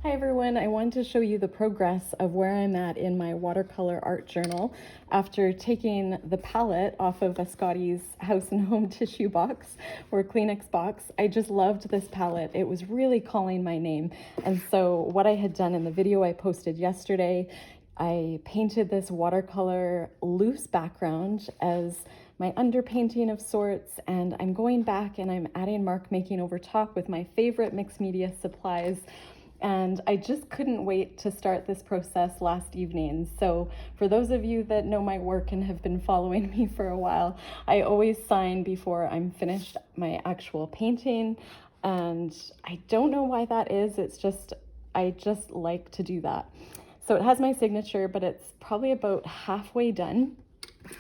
Hi everyone, I wanted to show you the progress of where I'm at in my watercolor art journal after taking the palette off of a Scotty's House and Home tissue box or Kleenex box. I just loved this palette. It was really calling my name. And so what I had done in the video I posted yesterday, I painted this watercolor loose background as my underpainting of sorts, and I'm going back and I'm adding mark making over top with my favorite mixed media supplies. And I just couldn't wait to start this process last evening. So for those of you that know my work and have been following me for a while, I always sign before I'm finished my actual painting. And I don't know why that is. It's just, I just like to do that. So it has my signature, but it's probably about halfway done.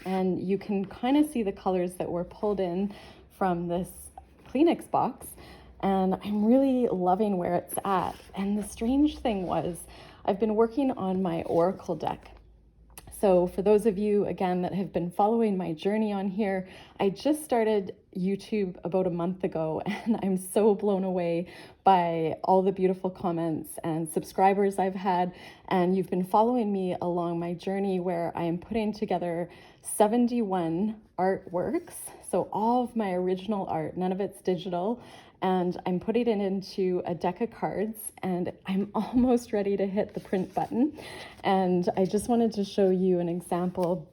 And you can kind of see the colors that were pulled in from this Kleenex box. And I'm really loving where it's at. And the strange thing was, I've been working on my Oracle deck. So for those of you, again, that have been following my journey on here, I just started YouTube about a month ago, and I'm so blown away by all the beautiful comments and subscribers I've had. And you've been following me along my journey where I am putting together 71 artworks. So all of my original art, none of it's digital. And I'm putting it into a deck of cards, and I'm almost ready to hit the print button. And I just wanted to show you an example.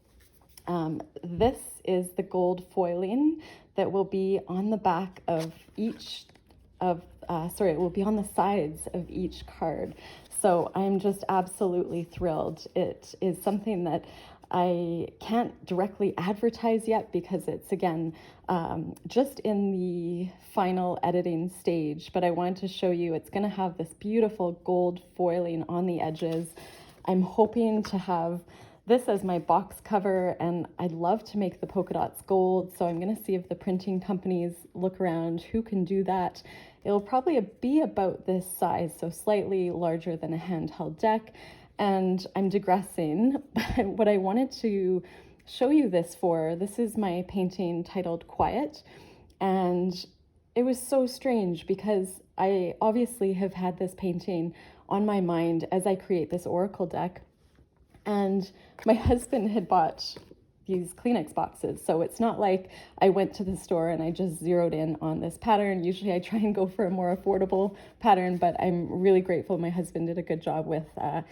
This is the gold foiling that will be on the back of each of, it will be on the sides of each card. So I'm just absolutely thrilled. It is something that I can't directly advertise yet because it's, again, just in the final editing stage, but I wanted to show you it's going to have this beautiful gold foiling on the edges. I'm hoping to have this as my box cover, and I'd love to make the polka dots gold, so I'm going to see if the printing companies look around who can do that. It'll probably be about this size, so slightly larger than a handheld deck. And I'm digressing, but what I wanted to show you this for, this is my painting titled Quiet. And it was so strange because I obviously have had this painting on my mind as I create this Oracle deck. And my husband had bought these Kleenex boxes. So it's not like I went to the store and I just zeroed in on this pattern. Usually I try and go for a more affordable pattern, but I'm really grateful my husband did a good job with a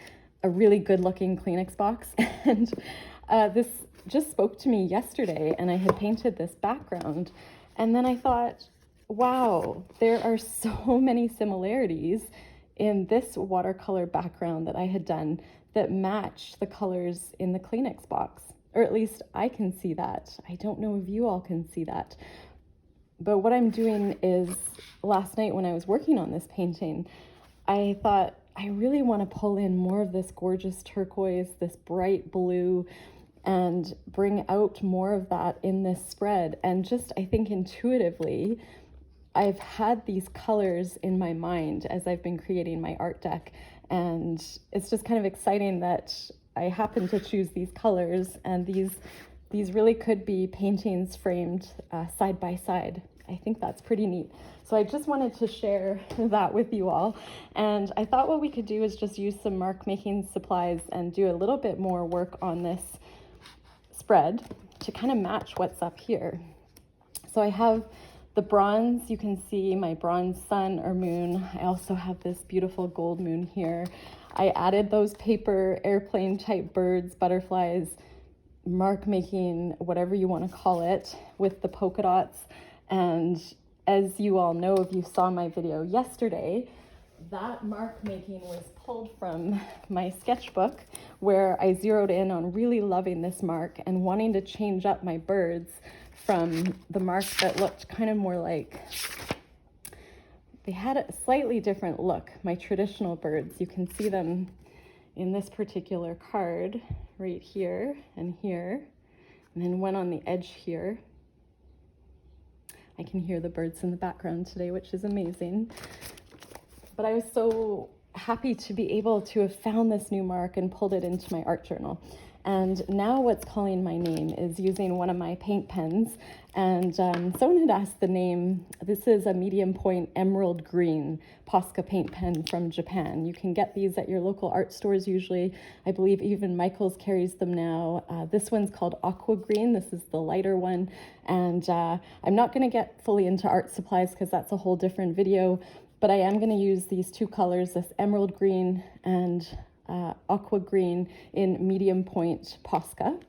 really good looking Kleenex box. And this just spoke to me yesterday, and I had painted this background. And then I thought, wow, there are so many similarities in this watercolor background that I had done that match the colors in the Kleenex box. Or at least I can see that. I don't know if you all can see that. But what I'm doing is, last night when I was working on this painting, I thought, I really want to pull in more of this gorgeous turquoise, this bright blue, and bring out more of that in this spread. And just, I think intuitively, I've had these colors in my mind as I've been creating my art deck. And it's just kind of exciting that I happen to choose these colors, and these really could be paintings framed side by side. I think that's pretty neat. So I just wanted to share that with you all. And I thought what we could do is just use some mark making supplies and do a little bit more work on this spread to kind of match what's up here. So I have the bronze, you can see my bronze sun or moon. I also have this beautiful gold moon here. I added those paper airplane type birds, butterflies, mark making, whatever you want to call it, with the polka dots. And as you all know, if you saw my video yesterday, that mark making was pulled from my sketchbook, where I zeroed in on really loving this mark and wanting to change up my birds from the mark that looked kind of more like, they had a slightly different look, my traditional birds. You can see them in this particular card right here and here, and then one on the edge here. I can hear the birds in the background today, which is amazing. But I was so happy to be able to have found this new mark and pulled it into my art journal. And now what's calling my name is using one of my paint pens. And someone had asked the name. This is a medium point emerald green Posca paint pen from Japan. You can get these at your local art stores usually. I believe even Michael's carries them now. This one's called Aqua Green. This is the lighter one. And I'm not going to get fully into art supplies because that's a whole different video. But I am going to use these two colors, this emerald green and aqua green in medium point Posca.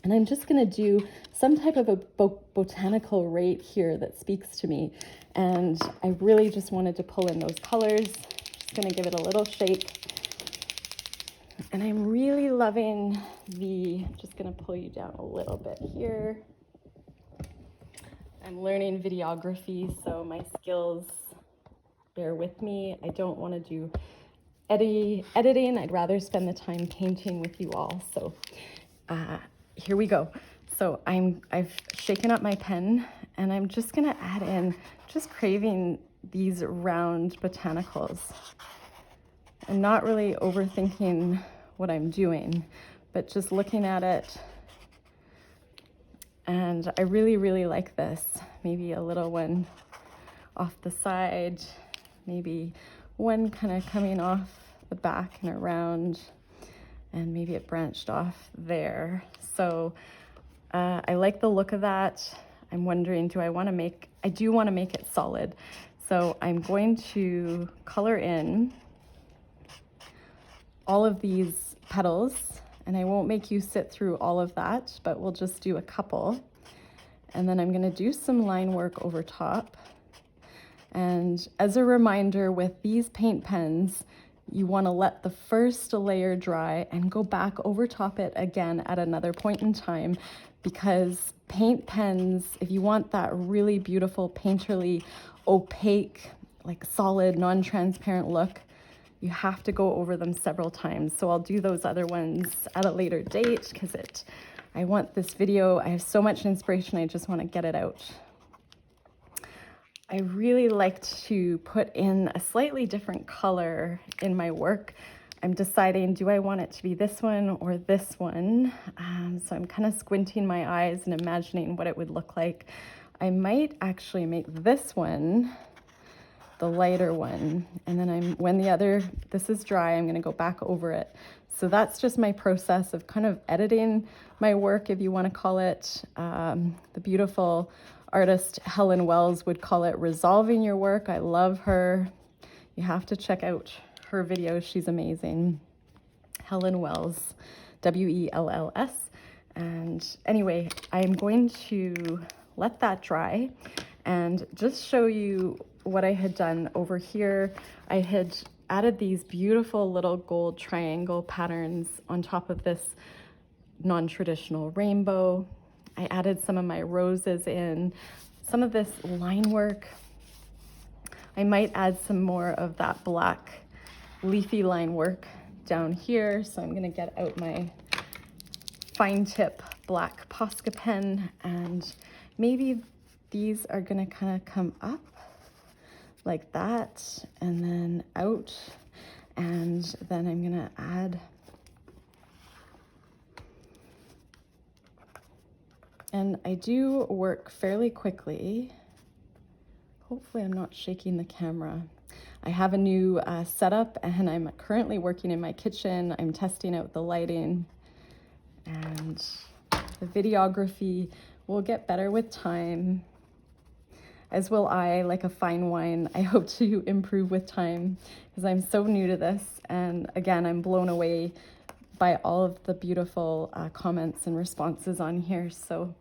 And I'm just going to do some type of a botanical rate here that speaks to me. And I really just wanted to pull in those colors. Just going to give it a little shake. And I'm really loving just going to pull you down a little bit here. I'm learning videography, so my skills, bear with me. I don't want to do editing. I'd rather spend the time painting with you all. So here we go. So I've shaken up my pen, and I'm just gonna add in, just craving these round botanicals and not really overthinking what I'm doing, but just looking at it. And I really, really like this. Maybe a little one off the side, maybe one kind of coming off the back and around, and maybe it branched off there. So I like the look of that. I'm wondering, I do want to make it solid. So I'm going to color in all of these petals, and I won't make you sit through all of that, but we'll just do a couple. And then I'm going to do some line work over top. And as a reminder, with these paint pens, you want to let the first layer dry and go back over top it again at another point in time, because paint pens, if you want that really beautiful painterly, opaque, like solid, non-transparent look, you have to go over them several times. So I'll do those other ones at a later date because I want this video, I have so much inspiration, I just want to get it out. I really like to put in a slightly different color in my work. I'm deciding, do I want it to be this one or this one? So I'm kind of squinting my eyes and imagining what it would look like. I might actually make this one the lighter one, and then when this is dry, I'm going to go back over it. So that's just my process of kind of editing my work, if you want to call it. The beautiful artist Helen Wells would call it resolving your work. I love her. You have to check out her videos. She's amazing. Helen Wells, W-E-L-L-S. And anyway, I'm going to let that dry and just show you what I had done over here. I had added these beautiful little gold triangle patterns on top of this non-traditional rainbow. I added some of my roses in, some of this line work. I might add some more of that black leafy line work down here. So I'm gonna get out my fine tip black Posca pen, and maybe these are gonna kind of come up like that and then out, and then I'm gonna add, and I do work fairly quickly. Hopefully I'm not shaking the camera. I have a new setup, and I'm currently working in my kitchen. I'm testing out the lighting, and the videography will get better with time, as will I, like a fine wine. I hope to improve with time because I'm so new to this. And again, I'm blown away by all of the beautiful comments and responses on here. So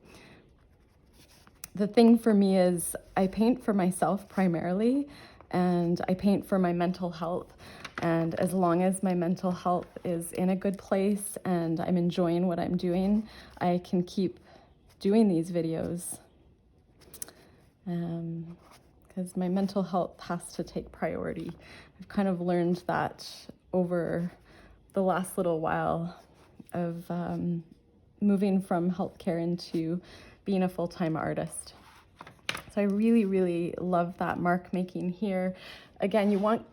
the thing for me is I paint for myself primarily, and I paint for my mental health. And as long as my mental health is in a good place and I'm enjoying what I'm doing, I can keep doing these videos. Because my mental health has to take priority. I've kind of learned that over the last little while of moving from healthcare into being a full-time artist. So I really, really love that mark making here. Again, you want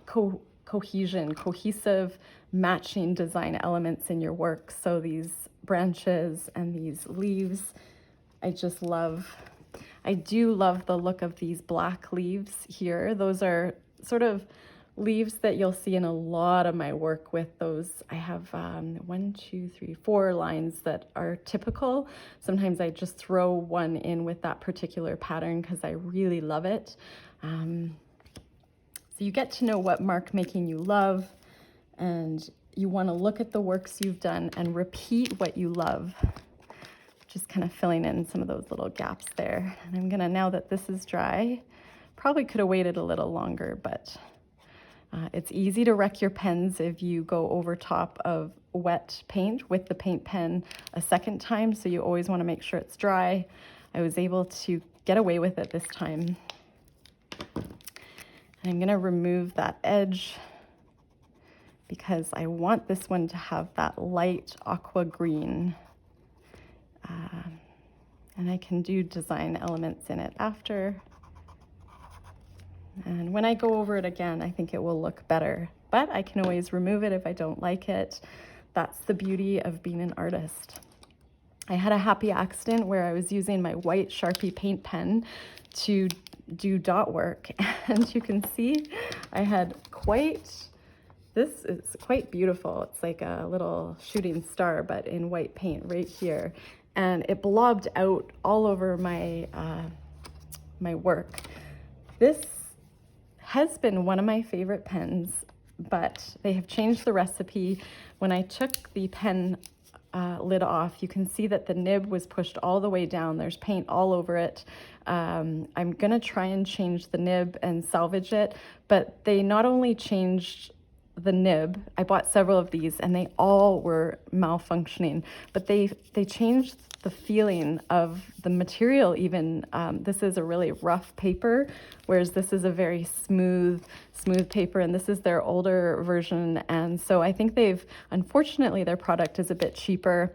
cohesive, matching design elements in your work. So these branches and these leaves. I do love the look of these black leaves here. Those are sort of leaves that you'll see in a lot of my work with those. I have 4 lines that are typical. Sometimes I just throw one in with that particular pattern because I really love it. So you get to know what mark making you love, and you want to look at the works you've done and repeat what you love. Just kind of filling in some of those little gaps there. And I'm gonna, now that this is dry, probably could have waited a little longer, but it's easy to wreck your pens if you go over top of wet paint with the paint pen a second time, so you always want to make sure it's dry. I was able to get away with it this time. And I'm going to remove that edge because I want this one to have that light aqua green. And I can do design elements in it after. And when I go over it again, I think it will look better, but I can always remove it if I don't like it. That's the beauty of being an artist. I had a happy accident where I was using my white Sharpie paint pen to do dot work, and you can see I had this is quite beautiful. It's like a little shooting star, but in white paint right here. And it blobbed out all over my, my work. This has been one of my favorite pens, but they have changed the recipe. When I took the pen lid off, you can see that the nib was pushed all the way down. There's paint all over it. I'm gonna try and change the nib and salvage it, but they not only changed the nib, I bought several of these and they all were malfunctioning, but they changed the feeling of the material even. This is a really rough paper, whereas this is a very smooth paper, and this is their older version. And so I think unfortunately, their product is a bit cheaper.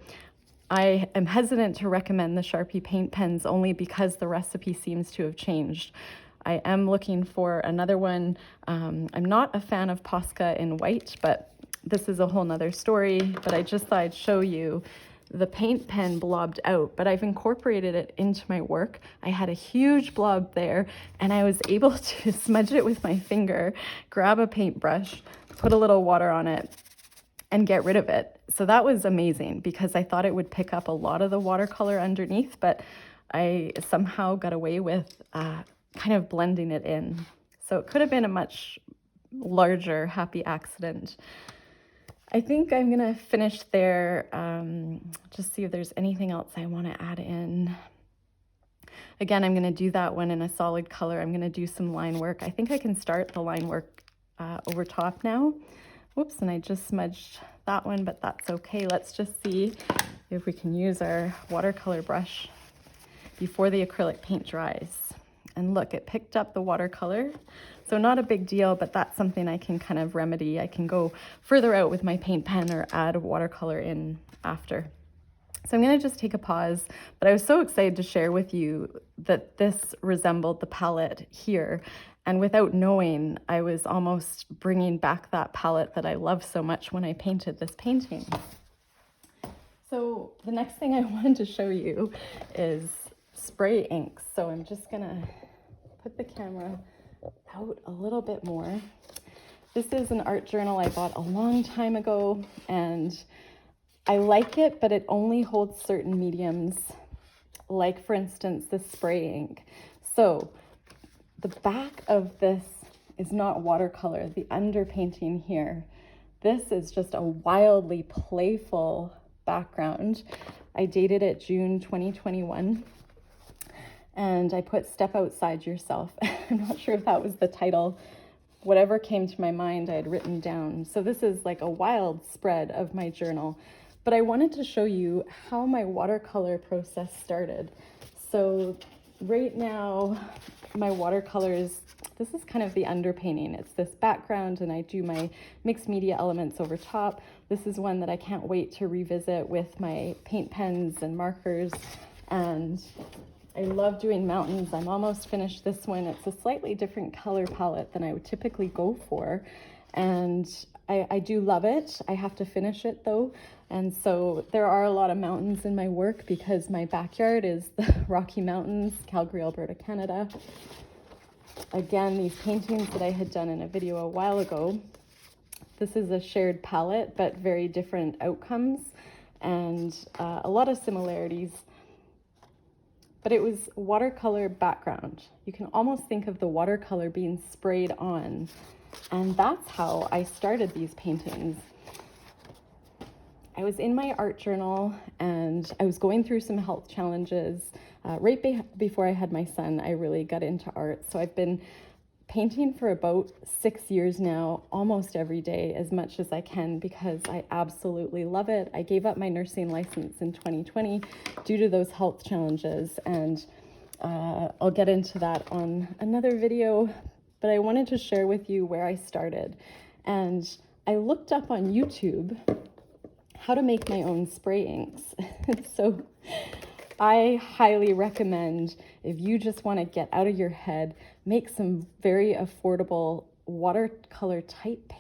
I am hesitant to recommend the Sharpie paint pens only because the recipe seems to have changed. I am looking for another one. I'm not a fan of Posca in white, but this is a whole nother story. But I just thought I'd show you the paint pen blobbed out, but I've incorporated it into my work. I had a huge blob there, and I was able to smudge it with my finger, grab a paintbrush, put a little water on it, and get rid of it. So that was amazing because I thought it would pick up a lot of the watercolor underneath, but I somehow got away with kind of blending it in. So it could have been a much larger happy accident. I think I'm gonna finish there, just see if there's anything else I wanna add in. Again, I'm gonna do that one in a solid color. I'm gonna do some line work. I think I can start the line work over top now. Whoops, and I just smudged that one, but that's okay. Let's just see if we can use our watercolor brush before the acrylic paint dries. And look, it picked up the watercolor. So not a big deal, but that's something I can kind of remedy. I can go further out with my paint pen or add watercolor in after. So I'm gonna just take a pause, but I was so excited to share with you that this resembled the palette here. And without knowing, I was almost bringing back that palette that I loved so much when I painted this painting. So the next thing I wanted to show you is spray inks. So I'm just gonna put the camera out a little bit more. This is an art journal I bought a long time ago, and I like it, but it only holds certain mediums, like for instance, the spray ink. So the back of this is not watercolor, the underpainting here. This is just a wildly playful background. I dated it June 2021. And I put Step Outside Yourself. I'm not sure if that was the title. Whatever came to my mind, I had written down. So this is like a wild spread of my journal. But I wanted to show you how my watercolor process started. So right now, my watercolors, this is kind of the underpainting. It's this background, and I do my mixed media elements over top. This is one that I can't wait to revisit with my paint pens and markers. And I love doing mountains. I'm almost finished this one. It's a slightly different color palette than I would typically go for. and I do love it. I have to finish it though. And so there are a lot of mountains in my work because my backyard is the Rocky Mountains, Calgary, Alberta, Canada. Again, these paintings that I had done in a video a while ago, this is a shared palette, but very different outcomes and a lot of similarities. But it was watercolor background. You can almost think of the watercolor being sprayed on. And that's how I started these paintings. I was in my art journal and I was going through some health challenges. Before I had my son, I really got into art. So I've been painting for about 6 years now, almost every day, as much as I can, because I absolutely love it. I gave up my nursing license in 2020 due to those health challenges, and I'll get into that on another video, but I wanted to share with you where I started. And I looked up on YouTube how to make my own spray inks. So I highly recommend, if you just want to get out of your head, make some very affordable watercolor type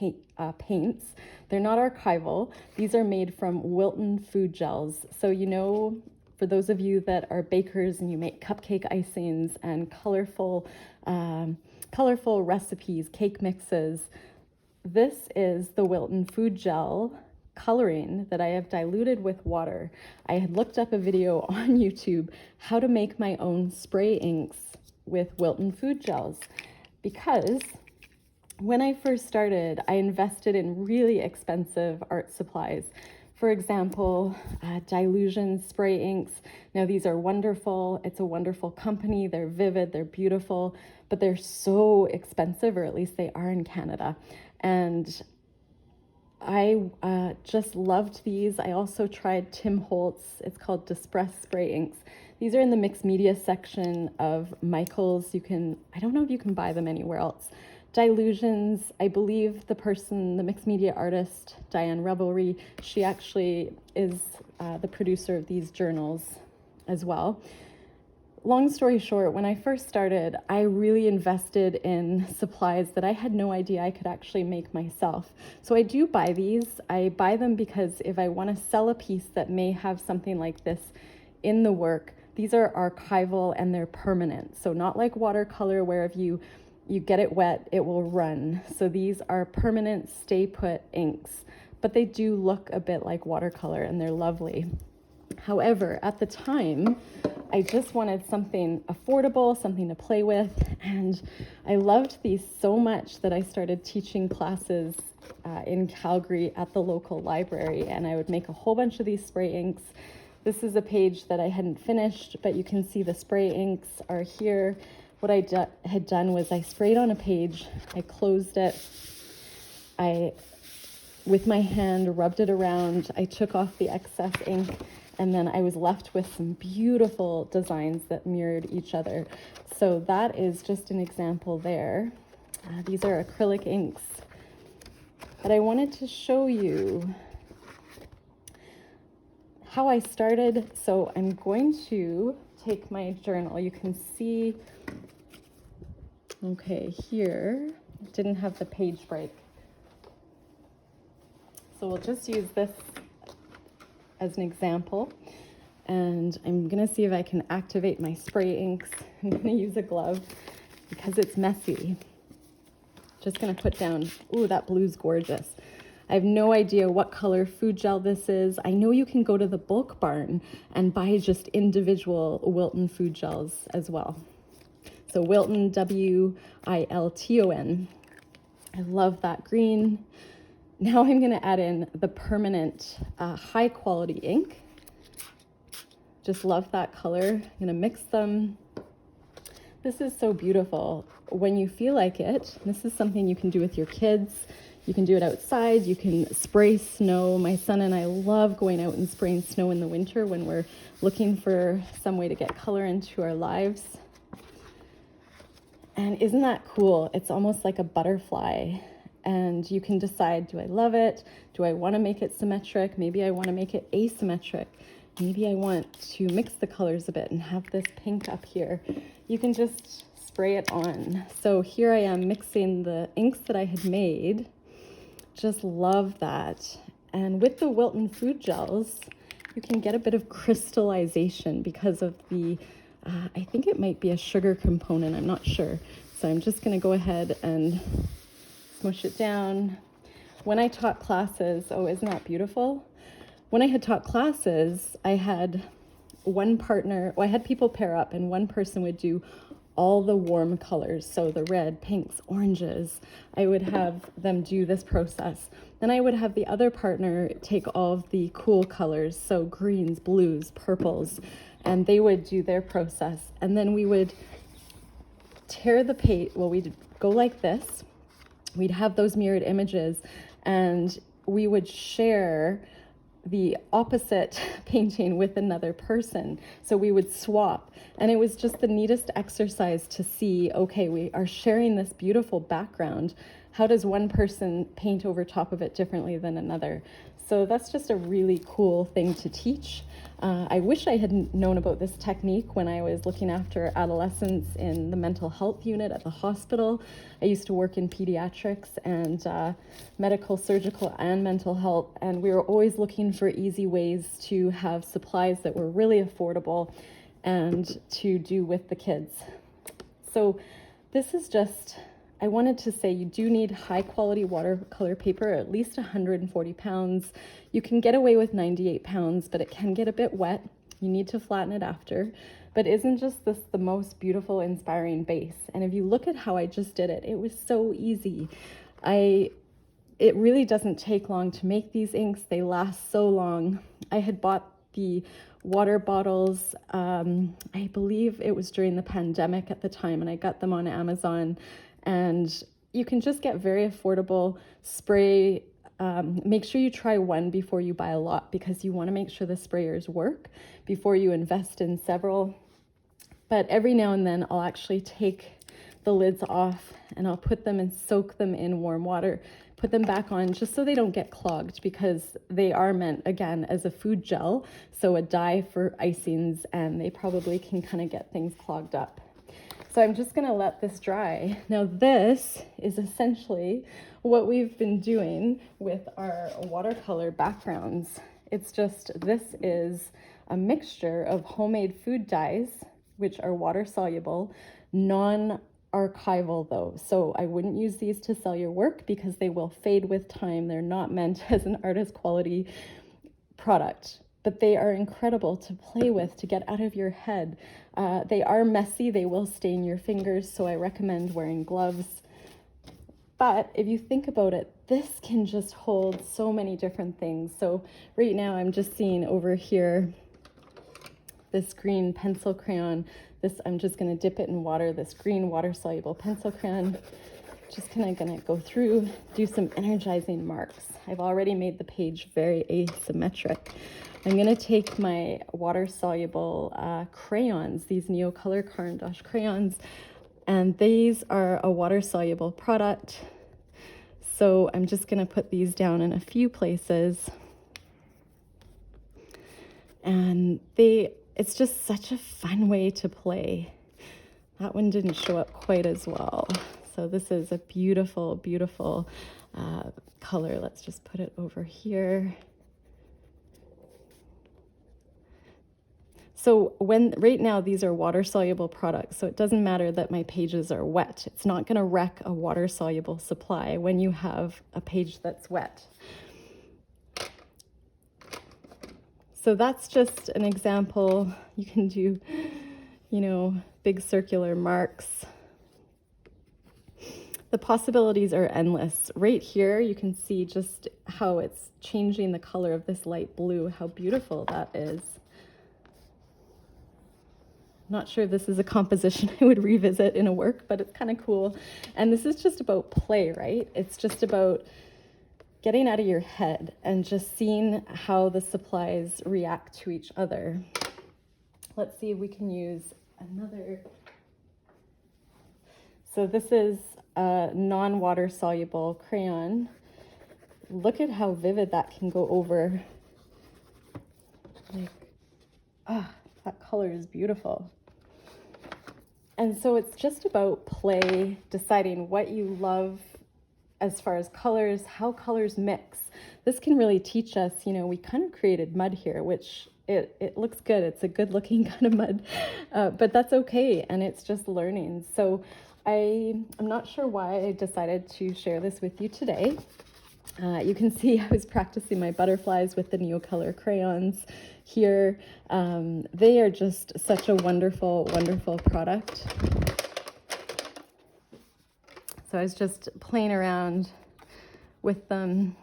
paints. They're not archival. These are made from Wilton food gels. So, you know, for those of you that are bakers and you make cupcake icings and colorful recipes, cake mixes, this is the Wilton food gel coloring that I have diluted with water. I had looked up a video on YouTube how to make my own spray inks with Wilton food gels, because when I first started, I invested in really expensive art supplies. For example, Dilution spray inks. Now these are wonderful. It's a wonderful company. They're vivid, they're beautiful, but they're so expensive, or at least they are in Canada. And I just loved these. I also tried Tim Holtz. It's called Distress spray inks. These are in the mixed media section of Michael's. I don't know if you can buy them anywhere else. Dilutions, I believe the mixed media artist, Diane Revelry, she actually is the producer of these journals as well. Long story short, when I first started, I really invested in supplies that I had no idea I could actually make myself. So I do buy these. I buy them because if I want to sell a piece that may have something like this in the work, these are archival and they're permanent. So not like watercolor where if you get it wet, it will run. So these are permanent stay put inks, but they do look a bit like watercolor and they're lovely. However, at the time, I just wanted something affordable, something to play with, and I loved these so much that I started teaching classes in Calgary at the local library, and I would make a whole bunch of these spray inks. This is a page that I hadn't finished, but you can see the spray inks are here. What I had done was I sprayed on a page, I closed it, with my hand rubbed it around, I took off the excess ink, and then I was left with some beautiful designs that mirrored each other. So that is just an example there. These are acrylic inks. But I wanted to show you how I started. So I'm going to take my journal. You can see, okay, here, it didn't have the page break. So we'll just use this as an example, and I'm gonna see if I can activate my spray inks. I'm gonna use a glove because it's messy. Just gonna put down, ooh, that blue's gorgeous. I have no idea what color food gel this is. I know you can go to the bulk barn and buy just individual Wilton food gels as well. So Wilton, W-I-L-T-O-N. I love that green. Now I'm going to add in the permanent high quality ink. Just love that color. I'm going to mix them. This is so beautiful. When you feel like it, this is something you can do with your kids. You can do it outside. You can spray snow. My son and I love going out and spraying snow in the winter when we're looking for some way to get color into our lives. And isn't that cool? It's almost like a butterfly. And you can decide, do I love it? Do I want to make it symmetric? Maybe I want to make it asymmetric. Maybe I want to mix the colors a bit and have this pink up here. You can just spray it on. So here I am mixing the inks that I had made. just love that. And with the Wilton food gels, you can get a bit of crystallization because of the, I think it might be a sugar component, I'm not sure. So I'm just gonna go ahead and smush it down. When I taught classes, oh, isn't that beautiful? When I had taught classes, I had one partner, well, I had people pair up and one person would do all the warm colors. So the red, pinks, oranges, I would have them do this process. Then I would have the other partner take all of the cool colors. So greens, blues, purples, and they would do their process. And then we would tear the page, well, we'd go like this. We'd have those mirrored images and we would share the opposite painting with another person. So we would swap. And it was just the neatest exercise to see, okay, we are sharing this beautiful background. How does one person paint over top of it differently than another? So that's just a really cool thing to teach. I wish I had known about this technique when I was looking after adolescents in the mental health unit at the hospital. I used to work in pediatrics and medical, surgical, and mental health, and we were always looking for easy ways to have supplies that were really affordable and to do with the kids. So this is just, I wanted to say you do need high quality watercolor paper, at least 140 pounds. You can get away with 98 pounds, but it can get a bit wet. You need to flatten it after. But isn't just this the most beautiful, inspiring base? And if you look at how I just did it, it was so easy. It really doesn't take long to make these inks. They last so long. I had bought the water bottles, I believe it was during the pandemic at the time, and I got them on Amazon. And you can just get very affordable spray. Make sure you try one before you buy a lot because you want to make sure the sprayers work before you invest in several. But every now and then I'll actually take the lids off and I'll put them and soak them in warm water, put them back on just so they don't get clogged because they are meant, again, as a food gel, so a dye for icings, and they probably can kind of get things clogged up. So I'm just going to let this dry. Now this is essentially what we've been doing with our watercolor backgrounds. It's just, this is a mixture of homemade food dyes, which are water soluble, non-archival though. So I wouldn't use these to sell your work because they will fade with time. They're not meant as an artist quality product, but they are incredible to play with, to get out of your head. They are messy, they will stain your fingers, so I recommend wearing gloves. But if you think about it, this can just hold so many different things. So right now I'm just seeing over here this green pencil crayon. This, I'm just gonna dip it in water, this green water-soluble pencil crayon. Just kind of gonna go through, do some energizing marks. I've already made the page very asymmetric. I'm gonna take my water-soluble crayons, these Neo Color Caran d'Ache crayons, and these are a water-soluble product. So I'm just gonna put these down in a few places. And it's just such a fun way to play. That one didn't show up quite as well. So this is a beautiful, beautiful color. Let's just put it over here. So right now these are water soluble products, so it doesn't matter that my pages are wet. It's not going to wreck a water soluble supply when you have a page that's wet. So that's just an example. You can do, you know, big circular marks. The possibilities are endless. Right here, you can see just how it's changing the color of this light blue, how beautiful that is. Not sure if this is a composition I would revisit in a work, but it's kind of cool. And this is just about play, right? It's just about getting out of your head and just seeing how the supplies react to each other. Let's see if we can use another. So this is a non-water soluble crayon. Look at how vivid that can go over. Like, that color is beautiful. And so it's just about play, deciding what you love as far as colors, how colors mix. This can really teach us, you know, we kind of created mud here, which it looks good. It's a good looking kind of mud, but that's okay. And it's just learning. So I'm not sure why I decided to share this with you today. You can see I was practicing my butterflies with the Neocolor crayons here. They are just such a wonderful, wonderful product. So I was just playing around with them.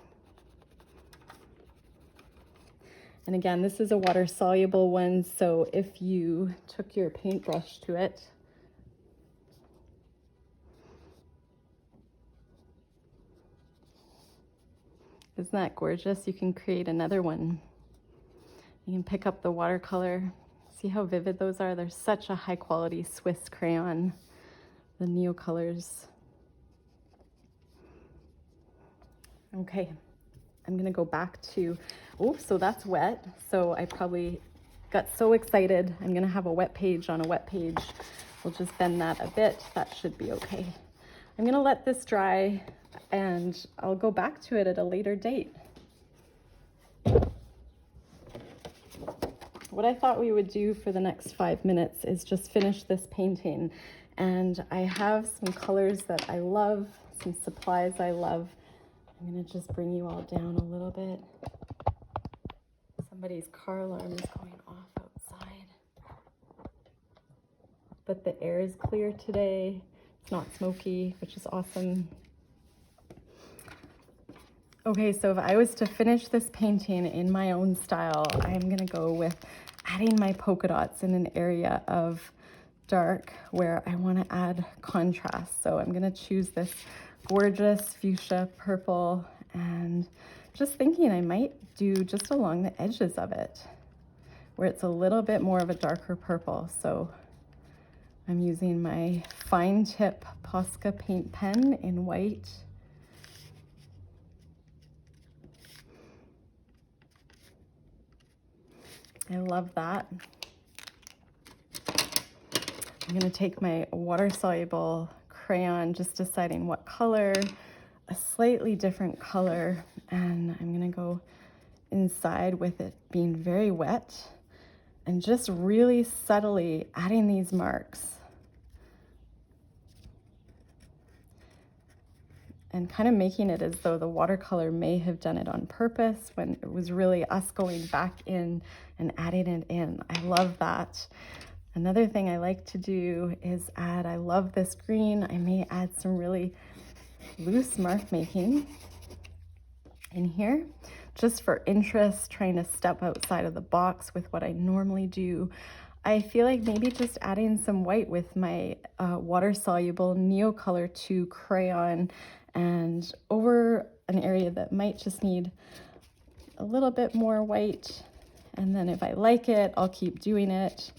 And again, this is a water soluble one, so if you took your paintbrush to it, isn't that gorgeous? You can create another one. You can pick up the watercolor. See how vivid those are? They're such a high quality Swiss crayon, the Neocolors. Okay, I'm gonna go back to, oh, so that's wet. So I probably got so excited. I'm gonna have a wet page on a wet page. We'll just bend that a bit. That should be okay. I'm gonna let this dry and I'll go back to it at a later date. What I thought we would do for the next 5 minutes is just finish this painting. And I have some colors that I love, some supplies I love. I'm gonna just bring you all down a little bit. Somebody's car alarm is going off outside. But the air is clear today. It's not smoky, which is awesome. Okay, so if I was to finish this painting in my own style, I'm gonna go with adding my polka dots in an area of dark where I wanna add contrast. So I'm gonna choose this gorgeous fuchsia purple, and just thinking I might do just along the edges of it where it's a little bit more of a darker purple. So I'm using my fine tip Posca paint pen in white. I love that. I'm gonna take my water soluble crayon, just deciding what color, a slightly different color, and I'm gonna go inside with it being very wet and just really subtly adding these marks and kind of making it as though the watercolor may have done it on purpose when it was really us going back in and adding it in. I love that. Another thing I like to do is add, I love this green. I may add some really loose mark making in here, just for interest, trying to step outside of the box with what I normally do. I feel like maybe just adding some white with my water-soluble Neocolor 2 crayon and over an area that might just need a little bit more white. And then if I like it, I'll keep doing it.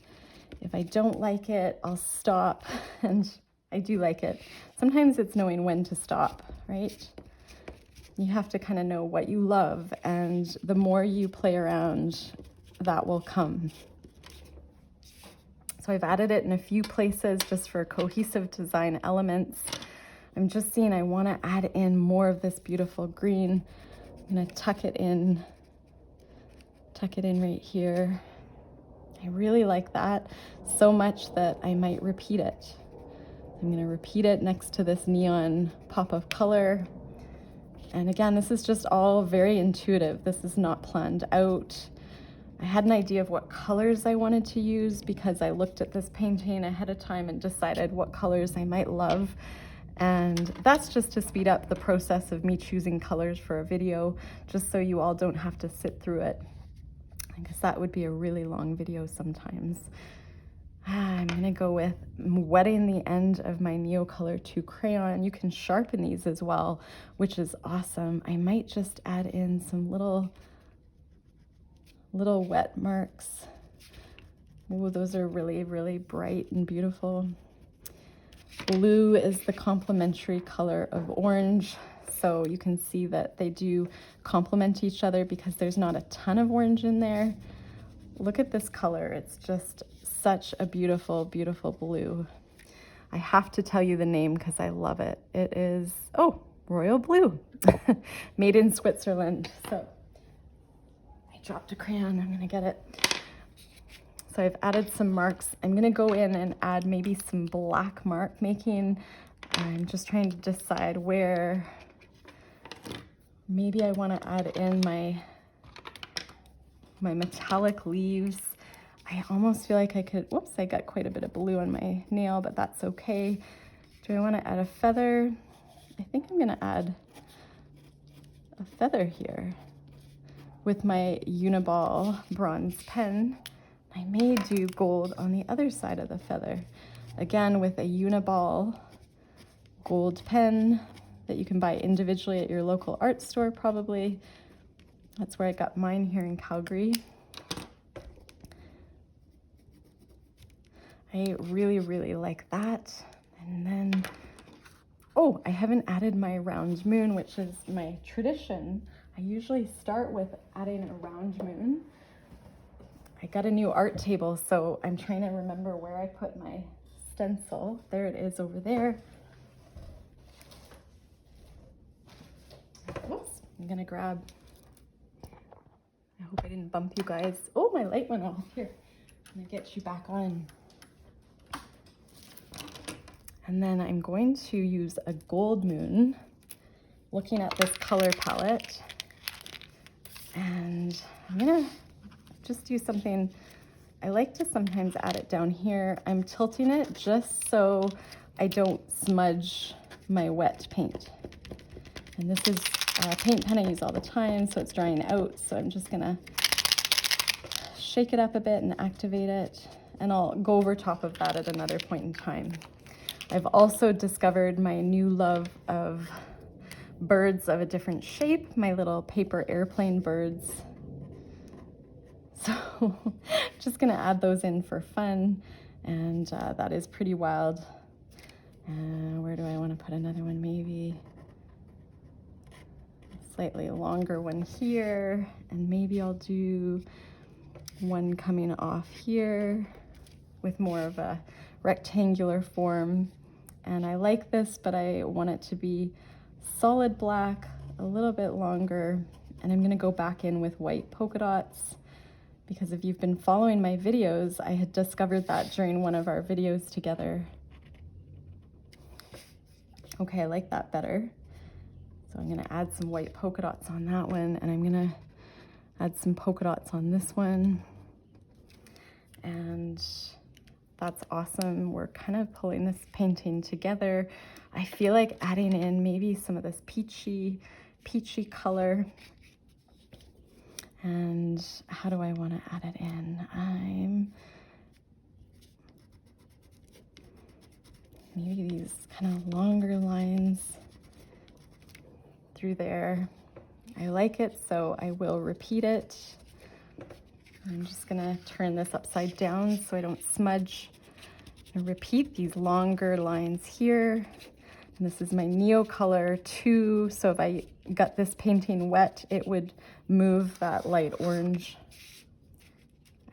If I don't like it, I'll stop, and I do like it. Sometimes it's knowing when to stop, right? You have to kind of know what you love, and the more you play around, that will come. So I've added it in a few places just for cohesive design elements. I'm just seeing I want to add in more of this beautiful green. I'm going to tuck it in right here. I really like that so much that I might repeat it. I'm going to repeat it next to this neon pop of color. And again, this is just all very intuitive. This is not planned out. I had an idea of what colors I wanted to use because I looked at this painting ahead of time and decided what colors I might love. And that's just to speed up the process of me choosing colors for a video, just so you all don't have to sit through it, because that would be a really long video sometimes. I'm gonna go with wetting the end of my Neocolor 2 crayon. You can sharpen these as well, which is awesome. I might just add in some little wet marks. Oh, those are really, really bright and beautiful. Blue is the complementary color of orange. So you can see that they do complement each other because there's not a ton of orange in there. Look at this color. It's just such a beautiful, beautiful blue. I have to tell you the name because I love it. It is, oh, royal blue, made in Switzerland. So I dropped a crayon, I'm gonna get it. So I've added some marks. I'm gonna go in and add maybe some black mark making. I'm just trying to decide where maybe I wanna add in my metallic leaves. I almost feel like I could, whoops, I got quite a bit of blue on my nail, but that's okay. Do I wanna add a feather? I think I'm gonna add a feather here with my Uniball bronze pen. I may do gold on the other side of the feather. Again, with a Uniball gold pen that you can buy individually at your local art store probably. That's where I got mine here in Calgary. I really, really like that. And then, oh, I haven't added my round moon, which is my tradition. I usually start with adding a round moon. I got a new art table, so I'm trying to remember where I put my stencil. There it is over there. Whoops, I'm gonna grab, I hope I didn't bump you guys. Oh, my light went off. Here, I'm gonna get you back on. And then I'm going to use a gold moon, looking at this color palette. And I'm gonna just do something, I like to sometimes add it down here. I'm tilting it just so I don't smudge my wet paint. And this is a paint pen I use all the time, so it's drying out. So I'm just gonna shake it up a bit and activate it. And I'll go over top of that at another point in time. I've also discovered my new love of birds of a different shape, my little paper airplane birds. So just gonna add those in for fun, and that is pretty wild. Where do I wanna put another one? Maybe a slightly longer one here, and maybe I'll do one coming off here with more of a rectangular form. And I like this, but I want it to be solid black, a little bit longer. And I'm gonna go back in with white polka dots, because if you've been following my videos, I had discovered that during one of our videos together. Okay, I like that better. So I'm gonna add some white polka dots on that one, and I'm gonna add some polka dots on this one. And that's awesome. We're kind of pulling this painting together. I feel like adding in maybe some of this peachy color. And how do I want to add it in? Maybe these kind of longer lines through there. I like it, so I will repeat it. I'm just gonna turn this upside down so I don't smudge. And repeat these longer lines here. And this is my Neo Color 2, so if I got this painting wet, it would move that light orange.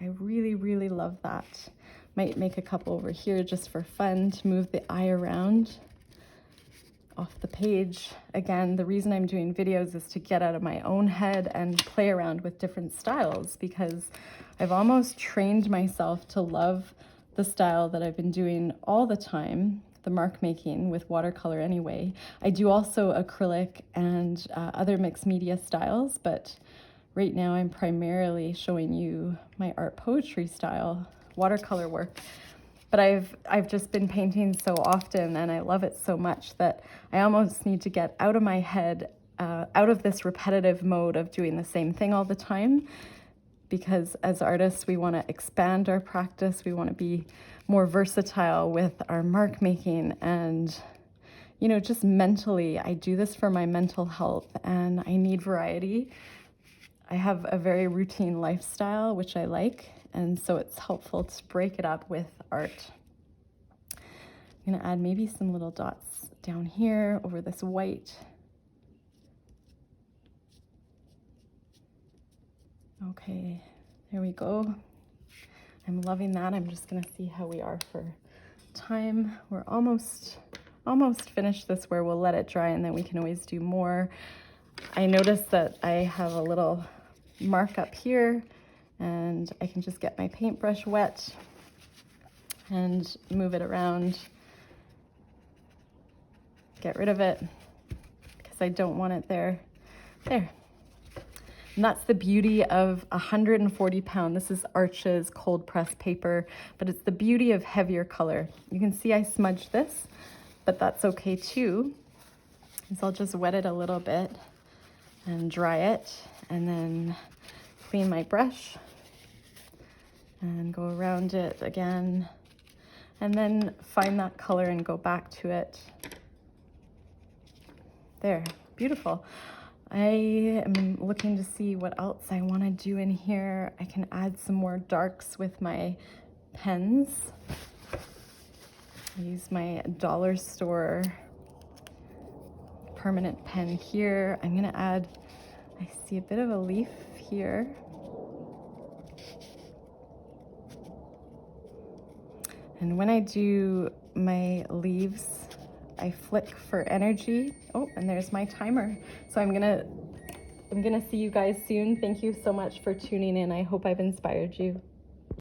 I really, really love that. Might make a couple over here just for fun to move the eye around off the page. Again, the reason I'm doing videos is to get out of my own head and play around with different styles, because I've almost trained myself to love the style that I've been doing all the time, the mark making with watercolor anyway. I do also acrylic and other mixed media styles, but right now I'm primarily showing you my art poetry style, watercolor work. But I've just been painting so often, and I love it so much that I almost need to get out of my head, out of this repetitive mode of doing the same thing all the time. Because as artists, we want to expand our practice. We want to be more versatile with our mark making. And, you know, just mentally, I do this for my mental health, and I need variety. I have a very routine lifestyle, which I like. And so it's helpful to break it up with art. I'm gonna add maybe some little dots down here over this white. Okay, there we go. I'm loving that. I'm just gonna see how we are for time. We're almost almost finished this where we'll let it dry and then we can always do more. I noticed that I have a little mark up here, and I can just get my paintbrush wet and move it around, get rid of it because I don't want it there. There. And that's the beauty of 140 pound. This is Arches cold press paper, but it's the beauty of heavier color. You can see I smudged this, but that's okay too. So I'll just wet it a little bit and dry it, and then clean my brush and go around it again, and then find that color and go back to it. There, beautiful. I am looking to see what else I want to do in here. I can add some more darks with my pens. I use my dollar store permanent pen here. I'm going to add, I see a bit of a leaf here. And when I do my leaves, I flick for energy. Oh, and there's my timer. So I'm gonna see you guys soon. Thank you so much for tuning in. I hope I've inspired you.